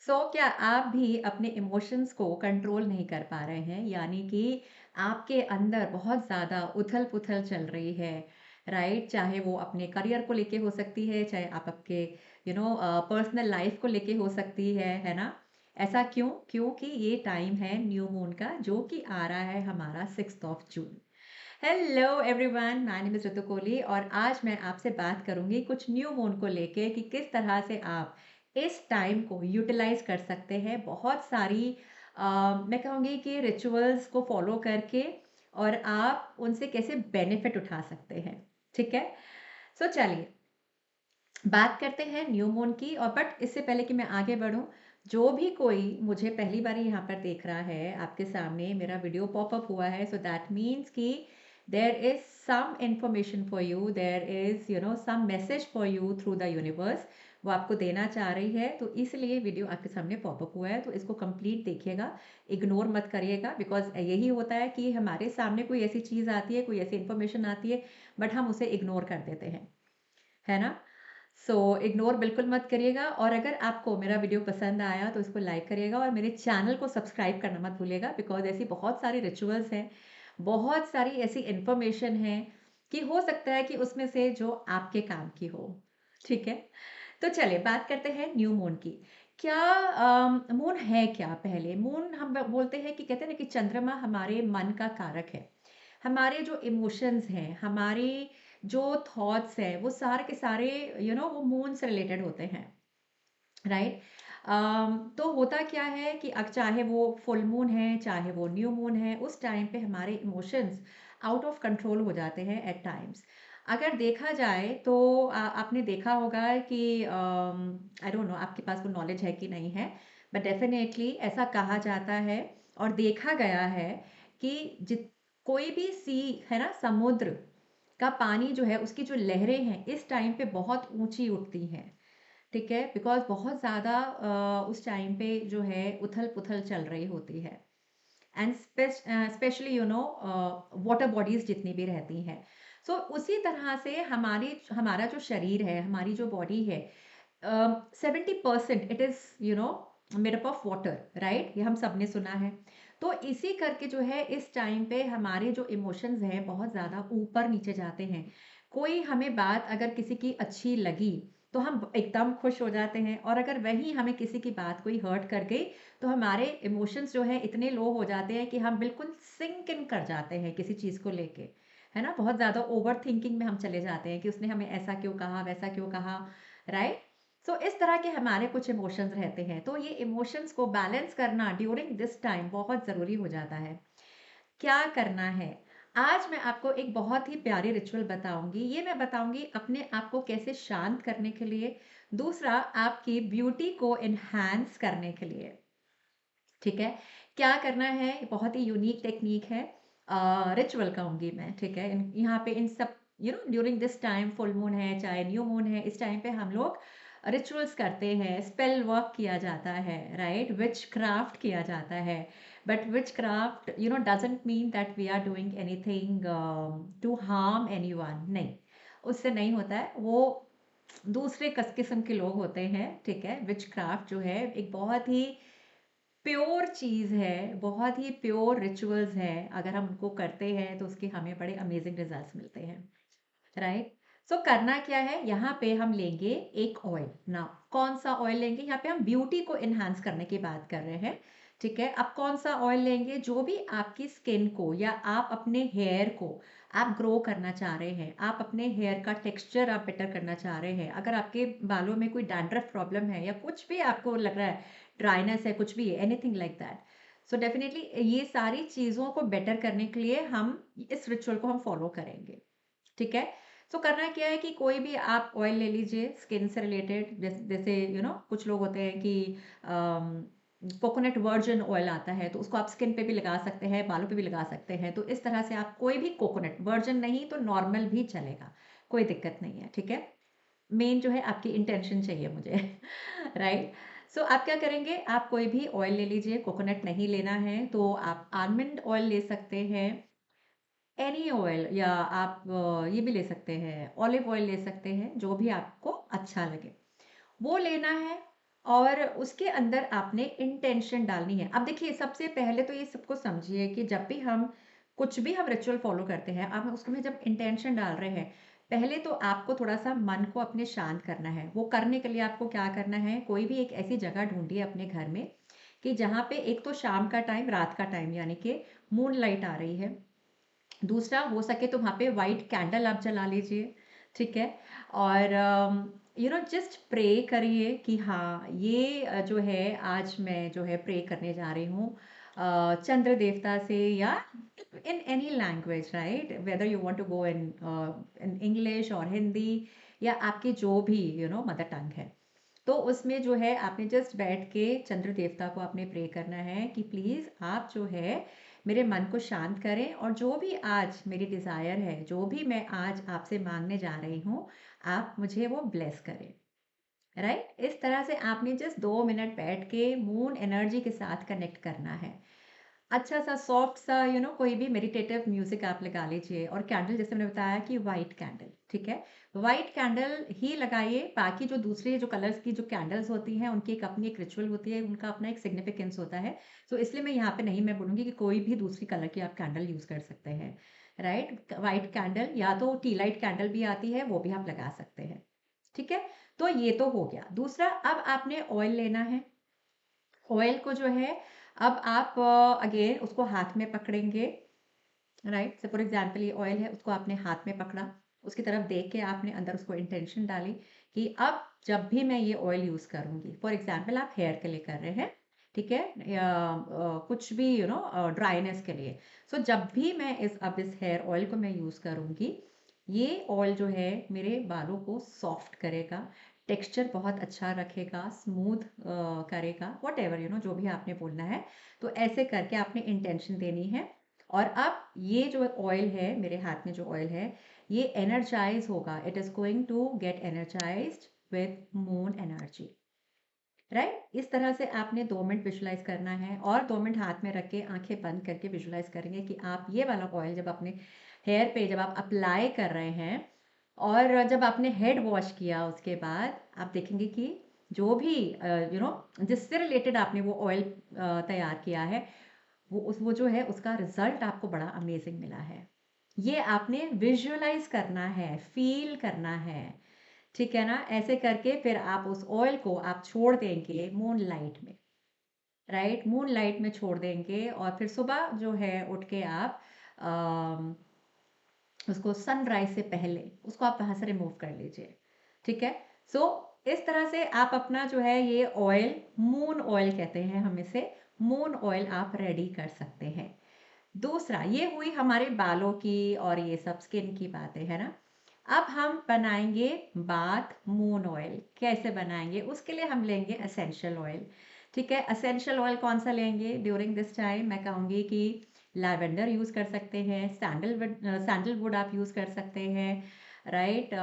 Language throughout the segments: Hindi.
क्या आप भी अपने इमोशंस को कंट्रोल नहीं कर पा रहे हैं? यानी कि आपके अंदर बहुत ज़्यादा उथल-पुथल चल रही है, राइट? चाहे वो अपने करियर को लेके हो सकती है, चाहे आप आपके पर्सनल लाइफ को लेके हो सकती है ना? ऐसा क्यों? क्योंकि ये टाइम है न्यू मून का जो कि आ रहा है हमारा 6th of June. Hello everyone, my name is Ritu Kohli और आज मैं आपसे बात करूँगी कुछ न्यू मून को लेके कि किस तरह से आप इस टाइम को यूटिलाइज़ कर सकते हैं। बहुत सारी मैं कहूँगी कि रिचुअल्स को फ़ॉलो करके और आप उनसे कैसे बेनिफिट उठा सकते हैं, ठीक है? चलिए बात करते हैं न्यू मून की और बट इससे पहले कि मैं आगे बढ़ूँ, जो भी कोई मुझे पहली बार यहाँ पर देख रहा है, आपके सामने मेरा वीडियो पॉपअप हुआ है, सो दैट मीन्स कि there is some information for you, there is some message for you through the universe. वो आपको देना चाह रही है, तो इसलिए वीडियो आपके सामने पॉपअप हुआ है, तो इसको कंप्लीट देखिएगा, इग्नोर मत करिएगा बिकॉज़ यही होता है कि हमारे सामने कोई ऐसी चीज़ आती है, कोई ऐसी इन्फॉर्मेशन आती है, बट हम उसे इग्नोर कर देते हैं, है ना? इग्नोर बिल्कुल मत करिएगा और अगर आपको मेरा वीडियो पसंद आया तो इसको लाइक करिएगा और मेरे चैनल को सब्सक्राइब करना मत भूलिएगा बिकॉज़ ऐसी बहुत सारी रिचुअल्स हैं, बहुत सारी ऐसी इन्फॉर्मेशन है कि हो सकता है कि उसमें से जो आपके काम की हो, ठीक है? तो चलिए बात करते हैं न्यू मून की। क्या मून है क्या पहले? मून हम बोलते हैं कि कहते हैं ना कि चंद्रमा हमारे मन का कारक है। हमारे जो इमोशंस हैं, हमारे जो थॉट्स हैं, वो सारे के सारे वो मून से रिलेटेड होते हैं, राइट? तो होता क्या है कि अब चाहे वो फुल मून है, चाहे वो न्यू मून है, उस टाइम पे हमारे इमोशंस आउट ऑफ कंट्रोल हो जाते हैं एट टाइम्स। अगर देखा जाए तो आपने देखा होगा कि आई डोंट नो आपके पास वो नॉलेज है कि नहीं है, बट डेफिनेटली ऐसा कहा जाता है और देखा गया है कि जित कोई भी सी है ना, समुद्र का पानी जो है उसकी जो लहरें हैं इस टाइम पे बहुत ऊंची उठती हैं, ठीक है? बिकॉज़ बहुत ज़्यादा उस टाइम पे जो है उथल-पुथल चल रही होती है एंड स्पेशली वाटर बॉडीज़ जितनी भी रहती हैं। उसी तरह से हमारा जो शरीर है, हमारी जो बॉडी है, 70% it is made up of water, right? ये हम सबने सुना है। तो इसी करके जो है इस टाइम पे हमारे जो इमोशंस हैं बहुत ज़्यादा ऊपर-नीचे जाते हैं। कोई हमें बात अगर किसी की अच्छी लगी, तो हम एकदम खुश हो जाते हैं और अगर वही हमें किसी की बात कोई हर्ट कर गई, तो हमारे इमोशंस जो है इतने लो हो जाते हैं कि हम बिल्कुल सिंक इन कर जाते हैं किसी चीज़ को लेके, है ना? बहुत ज़्यादा ओवर थिंकिंग में हम चले जाते हैं कि उसने हमें ऐसा क्यों कहा, वैसा क्यों कहा, राइट? इस तरह के हमारे कुछ इमोशंस रहते हैं, तो ये इमोशंस को बैलेंस करना ड्यूरिंग दिस टाइम बहुत ज़रूरी हो जाता है। क्या करना है? आज मैं आपको एक बहुत ही प्यारी रिचुअल बताऊँगी। ये मैं बताऊँगी अपने आप को कैसे शांत करने के लिए, दूसरा आपकी ब्यूटी को एनहांस करने के लिए, ठीक है? क्या करना है? बहुत ही यूनिक टेक्नीक है, रिचुअल कहूँगी मैं, ठीक है? यहाँ पे इन सब during this time full moon है, चाहे न्यू मून है, इस टाइम पे हम लोग रिचुअल्स करते हैं, स्पेल वर्क किया जाता है, राइट? विचक्राफ्ट किया जाता है। But witchcraft doesn't mean that we are doing anything to harm anyone, नहीं, उससे नहीं होता है। वो दूसरे किस्म के लोग होते हैं, ठीक है? विचक्राफ्ट जो है एक बहुत ही प्योर चीज़ है, बहुत ही प्योर रिचुअल्स हैं, अगर हम उनको करते हैं तो उसके हमें बड़े अमेजिंग रिजल्ट्स मिलते हैं, राइट? करना क्या है, यहाँ पे हम लेंगे एक ऑयल। नाउ कौन सा ऑयल लेंगे? यहाँ पे हम ब्यूटी को एनहांस करने की बात कर रहे हैं, ठीक है? अब कौन सा ऑयल लेंगे? जो भी आपकी स्किन को या आप अपने हेयर को आप ग्रो करना चाह रहे हैं, आप अपने हेयर का टेक्सचर आप बेटर करना चाह रहे हैं, अगर आपके बालों में कोई डैंड्रफ प्रॉब्लम है या कुछ भी आपको लग रहा है, ड्राइनेस है, कुछ भी है, एनीथिंग लाइक दैट, डेफिनेटली ये सारी चीज़ों को बेटर करने के लिए हम इस रिचुअल को हम फॉलो करेंगे, ठीक है? करना क्या है कि कोई भी आप ऑयल ले लीजिए स्किन से रिलेटेड, जैसे कुछ लोग होते हैं कि कोकोनट वर्जिन ऑयल आता है, तो उसको आप स्किन पे भी लगा सकते हैं, बालों पे भी लगा सकते हैं। तो इस तरह से आप कोई भी कोकोनट वर्जिन नहीं तो नॉर्मल भी चलेगा, कोई दिक्कत नहीं है, ठीक है? मेन जो है आपकी इंटेंशन चाहिए मुझे राइट? आप क्या करेंगे, आप कोई भी ऑयल ले लीजिए, कोकोनट नहीं लेना है तो आप आलमंड ऑयल ले सकते हैं, एनी ऑयल, या आप ये भी ले सकते हैं, ऑलिव ऑयल ले सकते हैं, जो भी आपको अच्छा लगे वो लेना है। और उसके अंदर आपने इंटेंशन डालनी है। अब देखिए सबसे पहले तो ये सबको समझिए कि जब भी हम कुछ भी हम रिचुअल फ़ॉलो करते हैं, अब उसमें जब इंटेंशन डाल रहे हैं, पहले तो आपको थोड़ा-सा मन को अपने शांत करना है। वो करने के लिए आपको क्या करना है, कोई भी एक ऐसी जगह ढूँढिए अपने घर में कि जहाँ पे एक तो शाम का टाइम, रात का टाइम यानी कि मूनलाइट आ रही है। दूसरा हो सके तो वहाँ पे व्हाइट कैंडल आप जला लीजिए, ठीक है? और जस्ट प्रे करिए कि हाँ, ये जो है आज मैं जो है प्रे करने जा रही हूँ चंद्र देवता से या in any language right? Whether you want to go in English और हिंदी या आपकी जो भी मदर टंग है। तो उसमें जो है आपने जस्ट बैठ के चंद्र देवता को आपने प्रे करना है कि प्लीज़ आप जो है मेरे मन को शांत करें और जो भी आज मेरी डिज़ायर है, जो भी मैं आज आपसे मांगने जा रही हूँ, आप मुझे वो ब्लेस करें। राइट? इस तरह से आपने जस्ट 2 मिनट बैठ के मून एनर्जी के साथ कनेक्ट करना है। अच्छा सा सॉफ्ट सा कोई भी मेडिटेटिव म्यूजिक आप लगा लीजिए और कैंडल जैसे मैंने बताया कि वाइट कैंडल, ठीक है? वाइट कैंडल ही लगाइए, बाकी जो दूसरे जो कलर्स की जो कैंडल्स होती हैं उनकी एक अपनी एक रिचुअल होती है, उनका अपना एक सिग्निफिकेंस होता है। तो इसलिए मैं यहाँ पे नहीं मैं बोलूँगी कि कोई भी दूसरी कलर की आप कैंडल यूज़ कर सकते हैं, राइट? वाइट कैंडल या तो टी लाइट कैंडल भी आती है, वो भी आप लगा सकते हैं, ठीक है? तो ये तो हो गया। दूसरा अब आपने ऑयल लेना है। ऑयल को जो है अब आप अगेन उसको हाथ में पकड़ेंगे, राइट? से फॉर एग्जांपल ये ऑयल है, उसको आपने हाथ में पकड़ा, उसकी तरफ देख के आपने अंदर उसको इंटेंशन डाली कि अब जब भी मैं ये ऑयल यूज़ करूँगी, फॉर एग्जांपल आप हेयर के लिए कर रहे हैं, ठीक है? या कुछ भी ड्राइनेस के लिए। सो जब भी मैं इस हेयर ऑयल को मैं यूज़ करूँगी, ये ऑयल जो है मेरे बालों को सॉफ्ट करेगा, टेक्सचर बहुत अच्छा रखेगा, स्मूथ करेगा, व्हाटएवर जो भी आपने बोलना है। तो ऐसे करके आपने इंटेंशन देनी है और अब ये जो ऑयल है मेरे हाथ में जो ऑयल है ये एनर्जाइज होगा, it is going to get energized with moon energy, right? इस तरह से आपने 2 मिनट विजुलाइज करना है और 2 मिनट हाथ में रख के आंखें बंद करके विजुलाइज करेंगे कि आप ये वाला ऑयल जब अपने हेयर पे जब आप अप्लाई कर रहे हैं और जब आपने हेड वॉश किया उसके बाद आप देखेंगे कि जो भी जिससे रिलेटेड आपने वो ऑयल तैयार किया है वो जो है उसका रिजल्ट आपको बड़ा अमेजिंग मिला है। ये आपने विजुअलाइज करना है, फील करना है, ठीक है ना? ऐसे करके फिर आप उस ऑयल को आप छोड़ देंगे मूनलाइट में, राइट? मूनलाइट में छोड़ देंगे और फिर सुबह जो है उठ के आप अम, उसको सनराइज से पहले उसको आप वहां से रिमूव कर लीजिए, ठीक है? सो इस तरह से आप अपना जो है ये ऑयल, मून ऑयल कहते हैं हम इसे, मून ऑयल आप रेडी कर सकते हैं। दूसरा ये हुई हमारे बालों की और ये सब स्किन की बातें, है ना? अब हम बनाएंगे बाथ मून ऑयल। कैसे बनाएंगे? उसके लिए हम लेंगे एसेंशियल ऑयल, ठीक है? एसेंशियल ऑयल कौन सा लेंगे ड्यूरिंग दिस टाइम? मैं कहूँगी कि लैवेंडर यूज़ कर सकते हैं, सैंडलवुड आप यूज़ कर सकते हैं, राइट?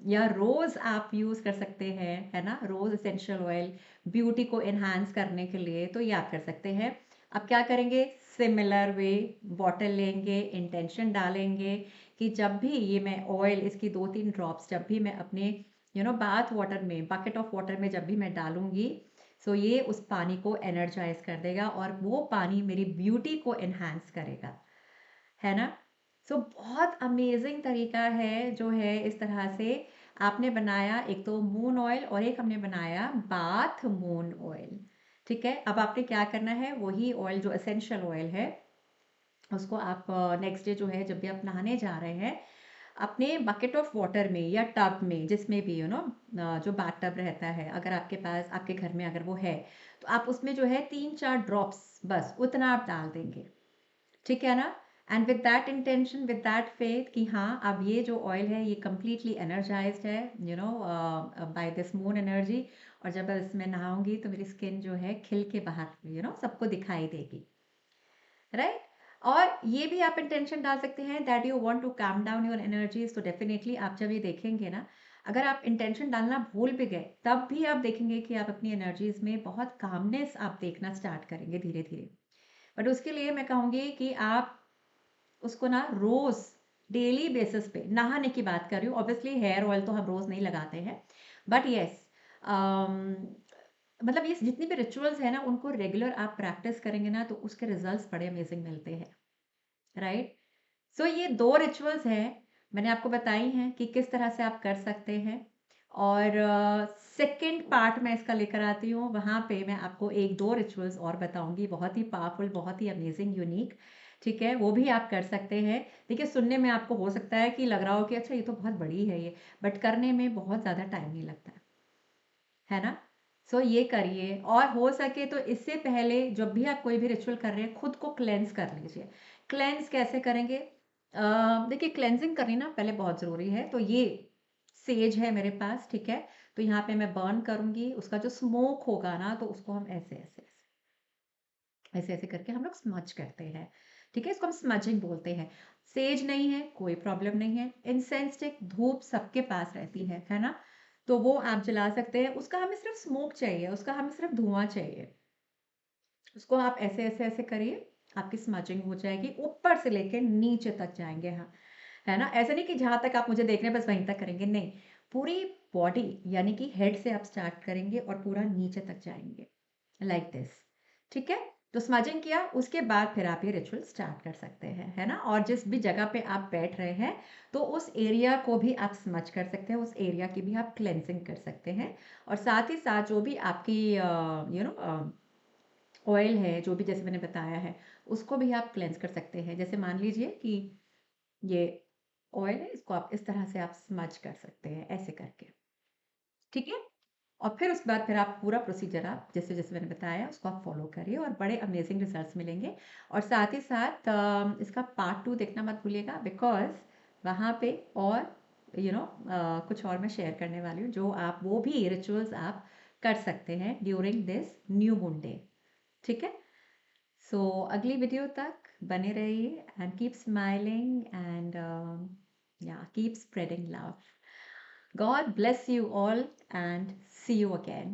या रोज़ आप यूज़ कर सकते हैं, है ना? रोज़ एसेंशियल ऑयल ब्यूटी को एनहांस करने के लिए, तो ये आप कर सकते हैं। अब क्या करेंगे? सिमिलर वे बॉटल लेंगे, इंटेंशन डालेंगे कि जब भी ये मैं ऑयल इसकी 2-3 ड्रॉप्स जब भी मैं अपने बाथ वाटर में, बकेट ऑफ वाटर में जब भी मैं डालूंगी, सो ये उस पानी को एनर्जाइज कर देगा और वो पानी मेरी ब्यूटी को एनहांस करेगा, है ना? सो बहुत अमेजिंग तरीका है जो है इस तरह से आपने बनाया, एक तो मून ऑयल और एक हमने बनाया बाथ मून ऑयल, ठीक है? अब आपने क्या करना है, वही ऑयल जो एसेंशियल ऑयल है उसको आप नेक्स्ट डे जो है जब भी आप नहाने जा रहे हैं अपने बकेट ऑफ वाटर में या टब में जिसमें भी जो बाथ टब रहता है, अगर आपके पास आपके घर में अगर वो है तो आप उसमें जो है 3-4 ड्रॉप्स बस उतना आप डाल देंगे, ठीक है ना? And with that intention, with that faith कि हाँ अब ये जो ऑयल है ये कम्प्लीटली एनर्जाइज्ड है बाय दिस मून एनर्जी, और जब इसमें नहाऊंगी तो मेरी स्किन जो है खिल के बाहर सबको दिखाई देगी, राइट? और ये भी आप इंटेंशन डाल सकते हैं that you want to calm down your energies, तो डेफिनेटली आप जब ये देखेंगे ना, अगर आप इंटेंशन डालना भूल भी गए तब भी आप देखेंगे कि आप अपनी एनर्जीज में बहुत कामनेस आप देखना स्टार्ट करेंगे धीरे धीरे। बट उसके लिए मैं कहूँगी कि आप उसको ना रोज डेली बेसिस पे, नहाने की बात कर रही हूँ, ऑब्वियसली हेयर ऑयल तो हम रोज नहीं लगाते हैं, बट यस मतलब ये जितनी भी रिचुअल्स है ना, उनको रेगुलर आप प्रैक्टिस करेंगे ना, तो उसके रिजल्ट्स बड़े अमेजिंग मिलते हैं, राइट? सो ये 2 रिचुअल्स हैं, मैंने आपको बताई हैं कि किस तरह से आप कर सकते हैं। और सेकंड पार्ट मैं इसका लेकर आती हूँ, वहाँ पे मैं आपको 1-2 रिचुअल्स और बताऊँगी, बहुत ही पावरफुल, बहुत ही अमेजिंग, यूनिक, ठीक है? वो भी आप कर सकते हैं। देखिए, सुनने में आपको हो सकता है कि लग रहा हो कि अच्छा ये तो बहुत बड़ी है ये, बट करने में बहुत ज़्यादा टाइम नहीं लगता है ना? सो ये करिए, और हो सके तो इससे पहले जब भी आप कोई भी रिचुअल कर रहे हैं, खुद को क्लेंज़ कर लीजिए। क्लेंज़ कैसे करेंगे? देखिए, क्लेंजिंग करनी ना पहले बहुत ज़रूरी है, तो ये सेज है मेरे पास, ठीक है? तो यहाँ पे मैं बर्न करूँगी, उसका जो स्मोक होगा ना, तो उसको हम ऐसे-ऐसे करके हम लोग स्मज करते हैं, ठीक है? इसको हम स्मजिंग बोलते हैं। सेज नहीं है, कोई प्रॉब्लम नहीं है। इंसेंस स्टिक, धूप सबके पास रहती है ना? तो वो आप जला सकते हैं। उसका हमें सिर्फ़ स्मोक चाहिए, उसका हमें सिर्फ़ धुआँ चाहिए। उसको आप ऐसे-ऐसे करिए, आपकी स्मजिंग हो जाएगी, ऊपर से लेके नीचे तक जाएँगे हाँ, है ना? ऐसा नहीं कि जहाँ तक आप मुझे देख रहे हैं बस वहीं तक करेंगे, नहीं। पूरी बॉडी यानी कि हेड से आप स्टार्ट करेंगे और पूरा नीचे तक जाएँगे, लाइक दिस, ठीक है? तो स्मजिंग किया, उसके बाद फिर आप ये रिचुअल स्टार्ट कर सकते हैं, है ना? और जिस भी जगह पे आप बैठ रहे हैं, तो उस एरिया को भी आप स्मज कर सकते हैं, उस एरिया की भी आप क्लेंजिंग कर सकते हैं। और साथ ही साथ जो भी आपकी ऑयल है, जो भी जैसे मैंने बताया है, उसको भी आप क्लेंज़ कर सकते हैं। जैसे मान लीजिए कि ये ऑयल है, इसको आप इस तरह से आप स्मज कर सकते हैं, ऐसे करके, ठीक है? और फिर उसके बाद फिर आप पूरा प्रोसीजर आप जैसे-जैसे मैंने बताया उसको आप फ़ॉलो करिए और बड़े अमेज़िंग रिज़ल्ट्स मिलेंगे। और साथ ही साथ इसका पार्ट 2 देखना मत भूलिएगा, बिकॉज़ वहाँ पे और कुछ और मैं शेयर करने वाली हूँ, जो आप वो भी रिचुअल्स आप कर सकते हैं during this new moon day, ठीक है? सो अगली वीडियो तक बने रहिए एंड कीप स्माइलिंग एंड या keep spreading love. God bless you all and see you again.